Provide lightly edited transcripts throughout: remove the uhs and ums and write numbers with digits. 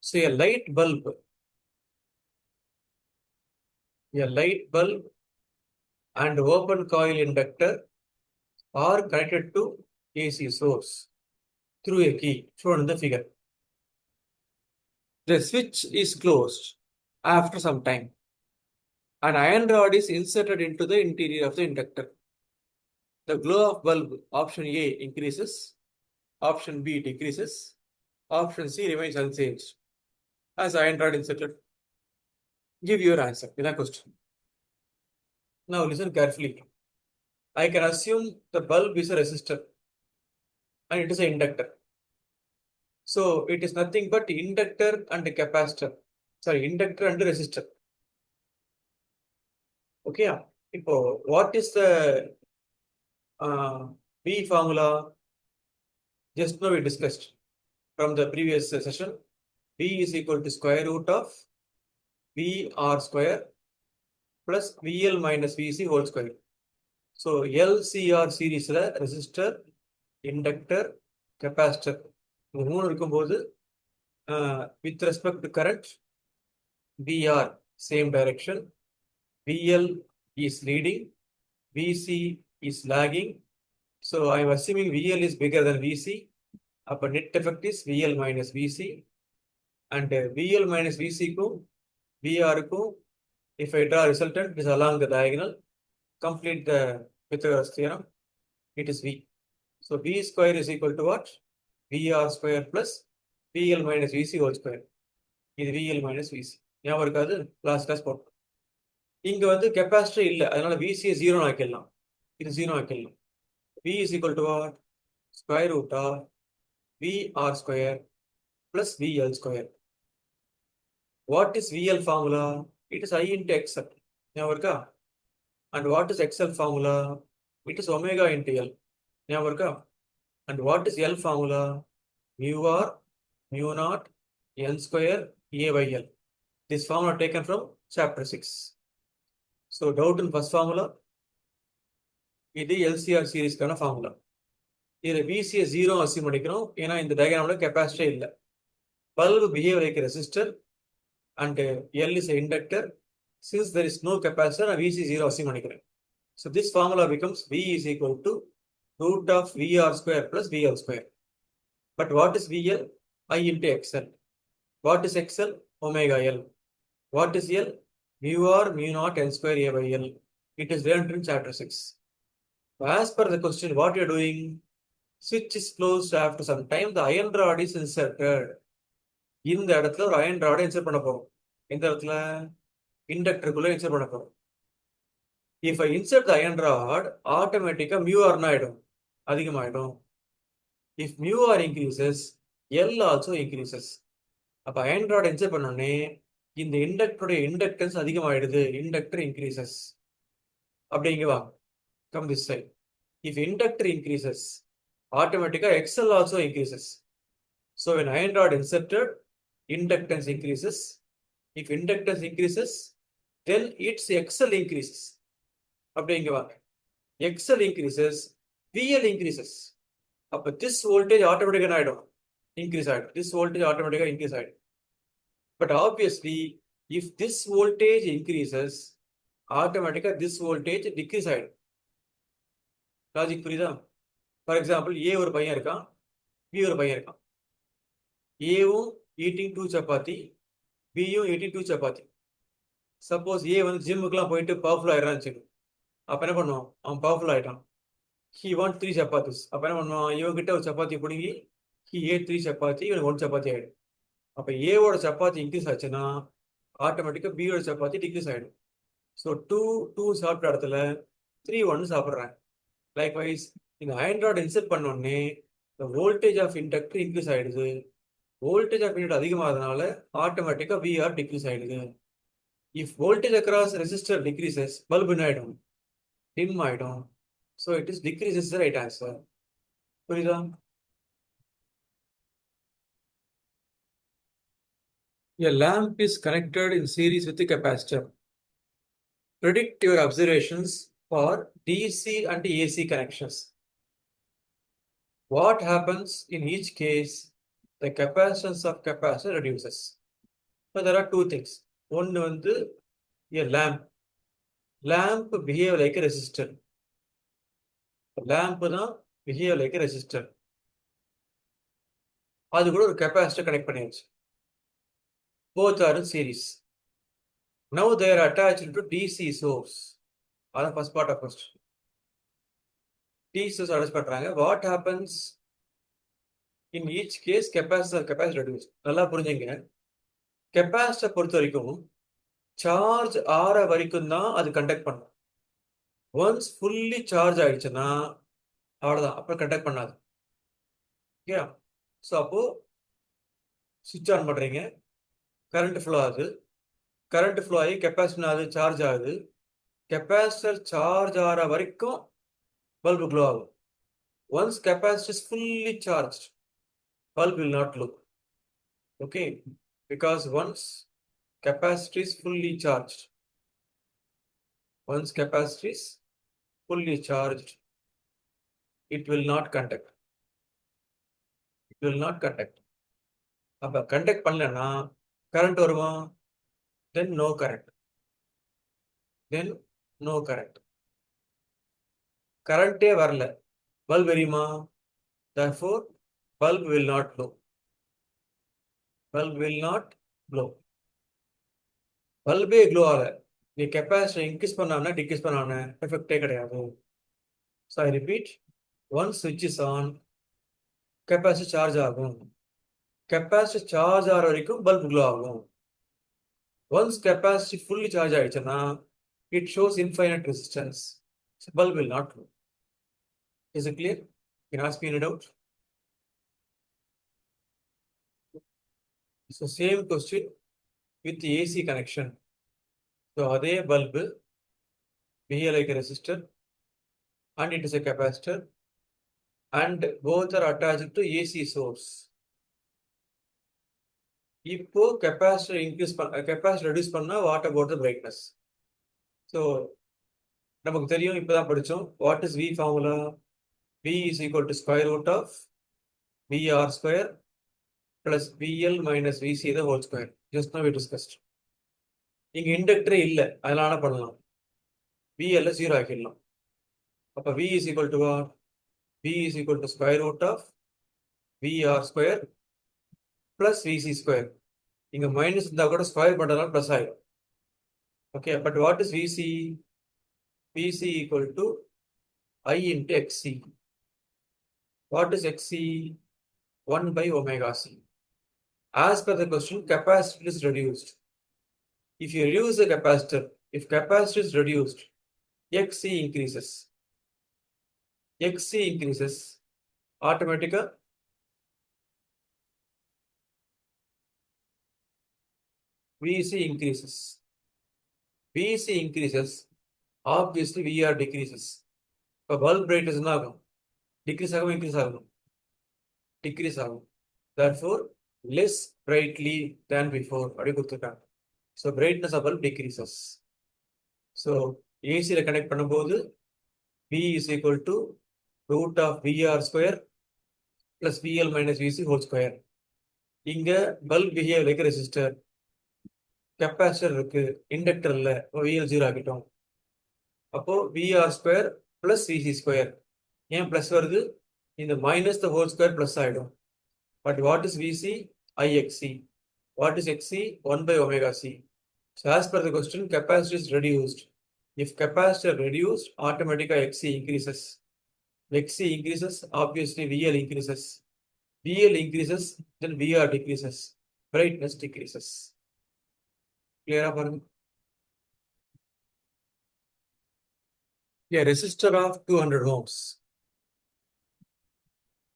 So a light bulb and open coil inductor are connected to AC source through a key shown in the figure. The switch is closed after some time. An iron rod is inserted into the interior of the inductor. The glow of bulb option A increases, option B decreases, option C remains unchanged. As iron rod inserted, give your answer in a question. Now listen carefully. I can assume the bulb is a resistor and it is an inductor. So it is nothing but inductor and capacitor. Sorry, inductor and resistor. Okay. What is the B formula? Just now we discussed from the previous session. B is equal to square root of VR square plus VL minus VC whole square. So LCR series resistor, inductor, capacitor. With respect to current, VR same direction, VL is leading, VC is lagging. So I am assuming VL is bigger than VC. Upper net effect is VL minus VC. And VL minus VC ko, VR ko, if I draw resultant, it is along the diagonal. Complete the Pythagoras theorem. It is V. So V square is equal to what? VR square plus VL minus VC whole square. This is VL minus VC. ஞாபகம் இருக்காது last class போட்டோம். இங்க வந்து capacitor இல்லை, அதனால VC 0 ஆக்கிடலாம். இது 0 ஆக்கிடலாம். V is equal to what? Square root of VR square plus VL square. What is VL formula? It is I into XL. ஞாபகம் இருக்கா? And what is XL formula? It is omega into L. ஞாபகம் இருக்கா? And what is L formula? Mu R, mu naught, N square, A by L. This formula taken from chapter 6. So doubt in first formula. இது LCR series கான formula. இதில் VC 0 assume பண்ணிக்கிறோம், ஏன்னா இந்த diagramல capacitor இல்லை. Bulb behave like a resistor and L is an inductor. Since there is no capacitor, VC 0 assume பண்ணிக்கிறேன். So this formula becomes V is equal to root of VR square plus VL square. But what is VL? I into XL. What is XL? Omega L. What is L? Mu R, mu naught, N square A by L. It is learned in chapter 6. As per the question, what you are doing? Switch is closed after some time. The iron rod is inserted. இந்த இடத்துல ஒரு iron rod insert பண்ண போறோம். இந்த இடத்துல inductor-குள்ள insert பண்ண போறோம். If I insert the iron rod, automatically mu R ஆயிடும், அதிகமாயிடும். If mu R increases, L also increases. அப்ப iron rod insert பண்ணோடனே இந்த inductor inductance அதிகமாயிடுது. Inductor increases. அப்படி இங்க வா. Come this side. If inductor increases, automatically XL also increases. So when iron rod inserted, inductance increases. If inductance increases, then its XL increases. அப்படி இங்க வா. XL increases, VL increases. அப்ப this voltage automatically ஆயிடும், increase ஆயிடும். This voltage automatically increase ஆயிடும். But obviously, if this voltage increases, automatically this voltage decrease ஆயிடும். Logic புரியுதா? For example A ஒரு பையன் இருக்கான், பி ஒரு பையன் இருக்கான். ஏவும் ஈட்டிங் 2 சப்பாத்தி, பியும் ஈட்டிங் 2 சப்பாத்தி. சப்போஸ் ஏ வந்து ஜிம்முக்குலாம் போயிட்டு பவர்ஃபுல் ஆயிடுறான்னு வச்சுக்கோ. அப்போ என்ன பண்ணுவான்? அவன் பவர்ஃபுல் ஆகிட்டான். He want 3 chapatis. அப்போ என்ன பண்ணுவான்? இவங்கிட்ட ஒரு சப்பாத்தி பிடுங்கி ஹி ஏ 3 சப்பாத்தி, இவனுக்கு 1 சப்பாத்தி ஆகிடும். அப்போ ஏவோட சப்பாத்தி இன்க்ரீஸ் ஆச்சுன்னா ஆட்டோமேட்டிக்காக பியோட சப்பாத்தி டிக்ரீஸ் ஆகிடும். ஸோ 2 சாப்பிட்ட இடத்துல 3 1 சாப்பிட்றாங்க. Likewise, இந்த அயன் ராட் இன்செர்ட் பண்ணோடனே the voltage of inductor increase ஆயிடுது. voltage of inductor அதிகமாகிறதுனால ஆட்டோமேட்டிக்கா VR decrease ஆயிடுது. If voltage across resistor decreases, bulb என்ன ஆயிடும்? dim ஆயிடும். So it is decreases the right answer. புரியுதா? A lamp is connected in series with the capacitor. Predict your observations for DC and AC connections. What happens in each case the capacitance of capacitor reduces. So there are two things. One is a lamp. Lamp behave like a resistor. Lamp behave like a resistor. அது கூட ஒரு capacitor connect பண்ணியாச்சு. Both are in series. Now they are attached to DC source. That's the first part of the question. DC source attach பண்றாங்க. What happens in each case? Capacitor reduce. நல்லா புரிஞ்சுங்க. Capacitor பொறுத்த வரைக்கும் charge ஆற வரைக்கும் தான் அது கண்டக்ட் பண்ணும். ஒன்ஸ் ஃபுல்லி சார்ஜ் ஆயிடுச்சுன்னா அவ்வளோதான், அப்புறம் கண்டக்ட் பண்ணாது. ஓகே, ஸோ அப்போ சுவிட்ச் ஆன் பண்ணுறீங்க, கரண்ட் ஃப்ளோ ஆகுது, கரண்ட் ஃப்ளோ ஆகி கெப்பாசிட்டர் ஆகுது, சார்ஜ் ஆகுது. கெப்பாசிட்டர் சார்ஜ் ஆகிற வரைக்கும் பல்பு க்ளோ ஆகும். Once capacitor is fully charge, bulb will not glow. Okay, because once capacitor is fully charge, once capacitor is fully charged, it will not conduct. It will not conduct. அப்ப conduct பண்ணலன்னா current வருமா? then no current. then no current. கரண்டே வரல, bulb எரியுமா? therefore bulb will not glow. Bulb will not glow. பல்பே glow ஆகல, நீ capacity increase பண்ணாம டிக்ரீஸ் பண்ணாம எஃபெக்டே கிடையாது. ஸோ ஐ ரிப்பீட், ஒன்ஸ் ஸ்விட்ச் இஸ் ஆன், கெப்பாசிட்டி சார்ஜ் ஆகும். கெப்பாசிட்டி சார்ஜ் ஆகிற வரைக்கும் பல்ப் க்ளோ ஆகும். ஒன்ஸ் கெப்பாசிட்டி ஃபுல்லி சார்ஜ் ஆயிடுச்சுன்னா it shows infinite resistance. So bulb will not glow. Is it clear? You can ask me any doubt. So same question with the AC connection. So அதே bulb behave like a resistor and it is a capacitor and both are attached to AC source. இப்போ capacitor increase capacitor reduce பண்ணா what about the brightness? So நமக்கு தெரியும், இப்பதான் படிச்சோம். What is V formula? V is equal to square root of VR square plus VL minus VC the whole square. Just now we discussed. இங்க இண்டக்டரே இல்லை, அதனால பண்ணலாம். VL 0 ஆக்கிடலாம். அப்ப V is equal to what? V is equal to square root of VR square plus VC square. இங்க minus இருந்தா கூட square பண்றதுனால plus ஆயிடும். Okay, but what is VC? VC equal to I into XC. What is XC? 1 by omega C. As per the question, capacitor is reduced. If you reduce the capacitor, if capacitor is reduced, XC increases. XC increases, automatically VC increases. VC increases, obviously VR decreases. இப்போ bulb brightness என்ன ஆகும்? Degrees ஆகும், increase ஆகும்? Degrees ஆகும். therefore less brightly than before அப்படி கொடுத்துருக்காங்க. So brightness of bulb decreases. So ஏசியில் connect பண்ணும்போது V is equal to root of VR square plus VL minus VC whole square. இங்க bulb behave like resistor, capacitor இருக்கு, inductor இல்லை, VL 0 ஆகிட்டோம். அப்போ VR square plus VC square. ஏன் plus வருது? இந்த minus the whole square plus ஆகிடும். But what is VC? IXC. What is XC? 1 by omega C. So as per the question, capacitor is reduced. If capacitor reduced, automatically XC increases. XC increases, obviously VL increases. VL increases, then VR decreases. Brightness decreases. Clear up? A resistor of 200 ohms.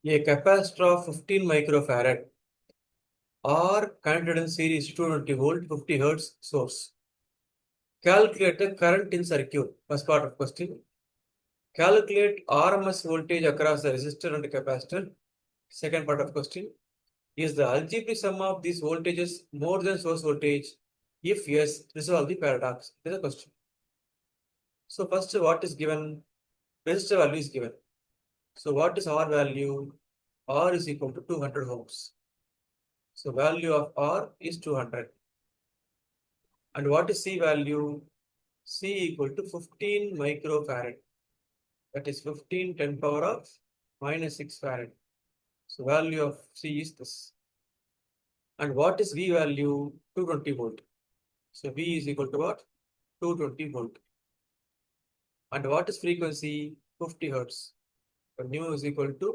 A capacitor of 15 microfarad are connected in series 220 volt 50 hertz source. Calculate the current in circuit. First part of question. Calculate RMS voltage across the resistor and capacitor. Second part of question. Is the algebraic sum of these voltages more than source voltage? If yes, resolve the paradox. This is a question. So first, what is given? Resistor value is given. So what is R value? R is equal to 200 ohms. So value of R is 200. And what is C value? C equal to 15 microfarad. That is 15 10 power of minus 6 farad. So value of C is this. And what is V value? 220 volt. So V is equal to what? 220 volt. And what is frequency? 50 hertz. So nu is equal to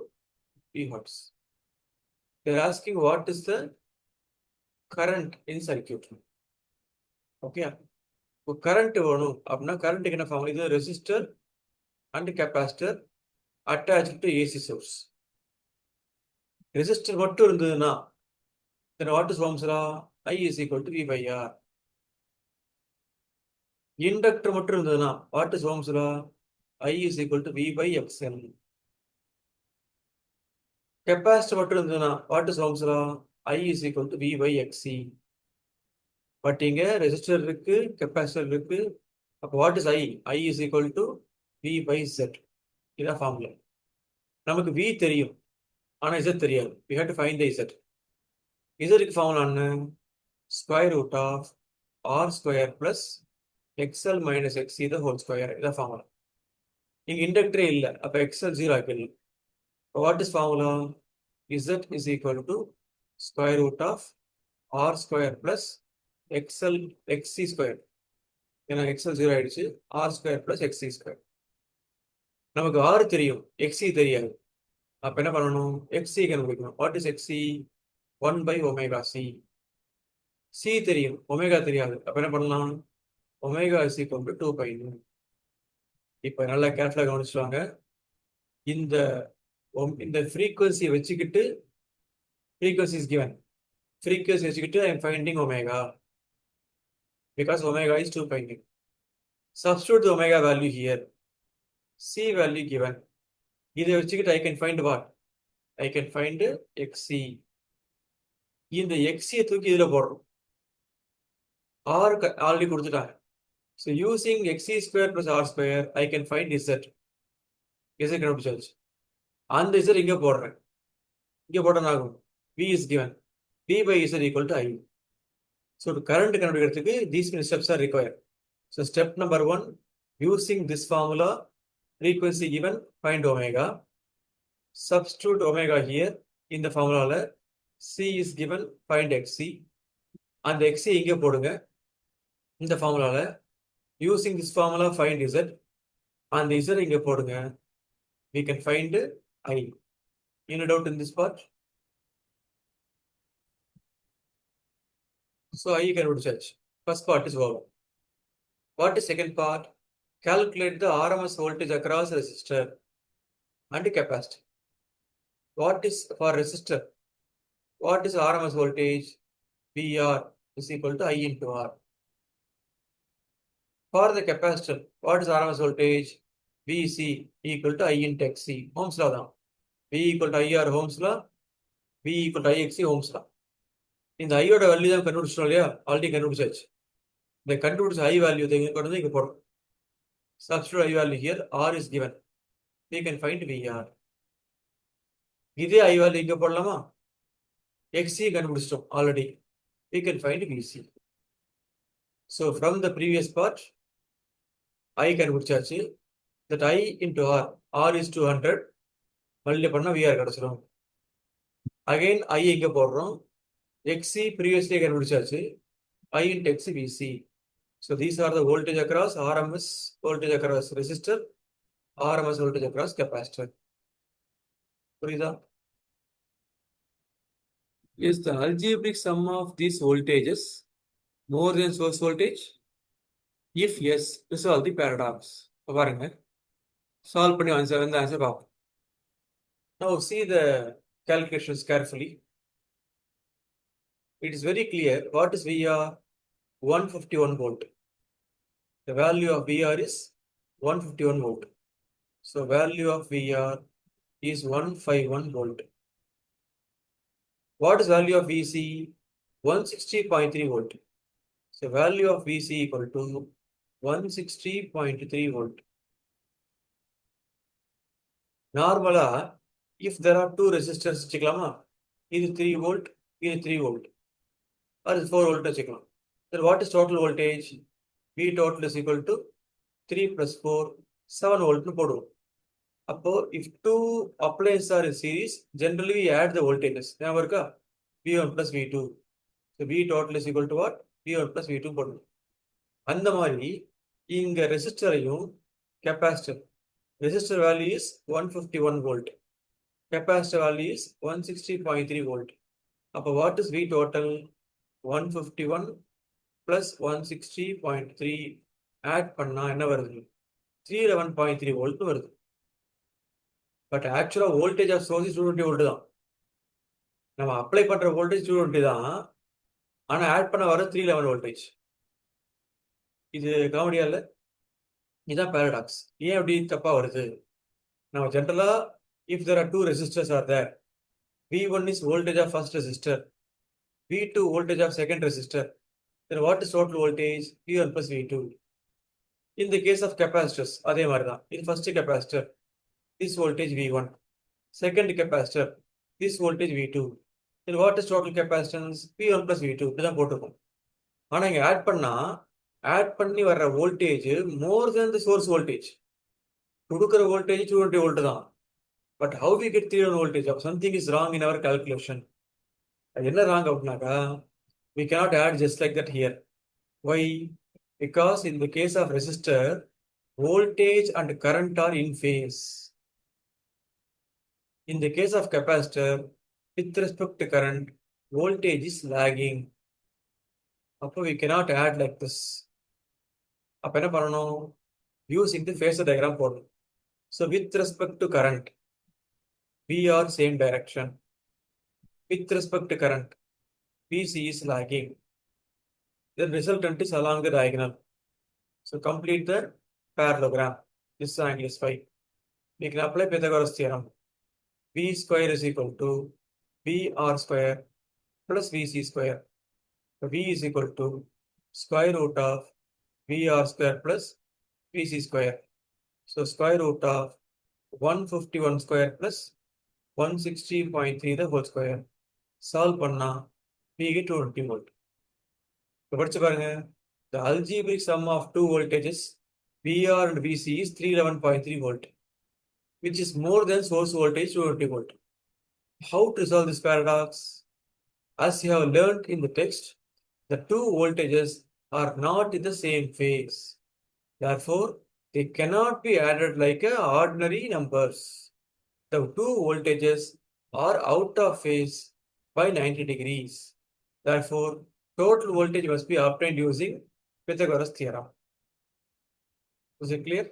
P hertz. They're asking what is the current in circuit. Okay. இப்போ current வேணும் அப்படின்னா current என்ன form? இது resistor and capacitor attached to AC source. Resistor மட்டும் இருந்ததுன்னா then what is Ohm's law? I is equal to V by R. Inductor மட்டும் இருந்ததுன்னா what is Ohm's law? I is equal to V by XL. Capacitor மட்டும் இருந்ததுன்னா what is Ohm's law? I is equal to V by XC. But இங்க resistor இருக்கு, capacitor இருக்கு. அப்போ what is I? I is equal to V by Z. இதான் formula. நமக்கு V தெரியும், ஆனால் Z தெரியாது. we have to find the Z. Zக்கு ஃபார்முலா என்ன? Square root of R square plus XL minus XC the whole square. இதான் formula. இங்கே இண்டக்டரே இல்லை, அப்போ எக்ஸ்எல் 0 ஆக்கிடலாம். What is formula? Z is equal to square root of R square plus XL XC square. ஏன்னா XL 0 ஆயிடுச்சு. R square plus XC square. நமக்கு R தெரியும், XC தெரியாது. அப்ப என்ன பண்ணணும்? XC கண்டுபிடிக்கணும். What is XC? 1 by omega C. C தெரியும், ஒமேகா தெரியாது. அப்ப என்ன பண்ணலாம்? Omega is equal to 2 pi. இப்ப நல்லா கேர்ஃபுல்லா கவனிச்சுவாங்க. இந்த ஃப்ரீக்வன்சியை வச்சுக்கிட்டு frequency is given. Frequency வச்சுக்கிட்டு I am finding omega. Because omega is 2 pi. Substitute the omega value here. C value given. இதை வச்சுக்கிட்டு I can find what? I can find XC. இந்த XC தூக்கி இதில் போடுறோம். R ஆல்ரெடி கொடுத்துட்டாங்க. So using XC square plus R square, I can find Z. Z கண்டுபிடிச்சாச்சு. அந்த Z இங்கே போடுறேன். இங்கே போட்டோம் ஆகும். V is given. V by Z equal to I. So to current கண்டுபிடிக்கிறதுக்கு these many steps are required. So step number 1, using this formula, frequency given, find omega. Substitute omega here in the formula. C is given, find XC. And the XC இங்கே போடுங்க. இந்த formula. Using this formula, find Z. And the Z இங்கே போடுங்க. We can find I. Any doubt in this part? So I can research. First part is over. What is second part? Calculate the RMS voltage across resistor and capacitor. What is for resistor? What is RMS voltage? VR is equal to I into R. For the capacitor, what is RMS voltage? VC equal to I into XC. Ohm's law தான். V equal to IR Ohm's law. V equal to IXC Ohm's law. இந்த ஐயோட value தான் கண்டுபிடிச்சோம் இல்லையா? Already கண்டுபிடிச்சாச்சு. இந்த கண்டுபிடிச்ச ஐ value கொண்டு வந்து இங்கே போடுறோம். Substitute I value here. R is given. We can find VR. இதே I value இங்கே போடலாமா? XC கண்டுபிடிச்சிட்டோம் already. We can find VC. So from the previous part, I கண்டுபிடிச்சாச்சு. That I into R. R is 200. Multiply பண்ணா VR கிடைச்சிடும். Again I இங்கே போடுறோம். XC previously கண்டுபிடிச்சாச்சு. I into XC VC. So these are the voltage across RMS, voltage across resistor, RMS voltage across capacitor. புரியுதா? Is the algebraic sum of these voltages more than source voltage? If yes, resolve the paradox. பாருங்க, solve பண்ணி answer பார்ப்போம். Now see the calculations carefully. It is very clear. What is VR? 151 volt. The value of VR is 151 volt. So value of VR is 151 volt. What is value of VC? 160.3 volt. So value of VC equal to 160.3 volt. Normally, if there are two resistors, this is 3 volt, இது 3 volt. Or 4 volt வச்சுக்கலாம். Then what is total voltage? V total is equal to 3 plus 4, 7 volt னு போடுவோம். அப்போ if two appliances are in series, generally we add the voltages. ஞாபகம் இருக்கா? V1 plus V2. So V total is equal to what? V1 plus V2 போடணும். அந்த மாதிரி இங்க ரெசிஸ்டரையும் capacitor, resistor value is 151 volt, capacitor value is 160.3 volt. அப்போ what is V total? 151 plus 160.3 add பண்ணா என்ன வருது? 311.3 volt வருது. பட் ஆக்சுவலா வோல்டேஜ் ஆஃப் சோர்ஸ் 220 volt தான். நம்ம அப்ளை பண்ற வோல்டேஜ் 220 தான், ஆனா ஆட் பண்ண வர 311 voltage. இது காமெடியா இல்ல? இதுதான் பாரடாக்ஸ். ஏன் அப்படி தப்பா வருது? நம்ம ஜென்ரலா if there are two resistors are there, V1 is voltage of first resistor, V2 voltage of second resistor, then what is total voltage? V1 plus V2. In the case of capacitors, அதே மாதிரி தான். இது first capacitor, this voltage V1, second capacitor, this voltage V2. Then what is total capacitance? V1 plus V2. இப்படிதான் போட்டிருக்கோம். ஆனா இங்க add பண்ணி வர்ற voltage more then the source voltage. கொடுக்குற வோல்டேஜ் 220 volt தான். But how we get 311 voltage? Something is wrong in our calculation. அது என்ன ராங் அப்படின்னாக்கா, we cannot add just like that here. Why? Because in the case of resistor, voltage and current are in phase. In the case of capacitor, with respect to current, voltage is lagging. அப்போ we cannot add like this. அப்போ என்ன பண்ணணும்? Using the phasor diagram போடணும். So with respect to current, we are same direction. With respect to current, VC is lagging. The resultant is along the diagonal. So complete the parallelogram. This angle is phi. We can apply Pythagoras theorem. V square is equal to VR square plus VC square. So V is equal to square root of VR square plus VC square. So square root of 151 square plus 160.3 the whole square. Solve பண்ணா we get 220 volt. இப்போ படிச்சு பாருங்க. The algebraic sum of two voltages VR and VC is 311.3 volt, which is more than source voltage 220 volt. How to resolve this paradox? As you have learned in the text, the two voltages are not in the same phase. Therefore, they cannot be added like ordinary numbers. The two voltages are out of phase by 90 degrees. Therefore, total voltage must be obtained using Pythagoras theorem. Was it clear?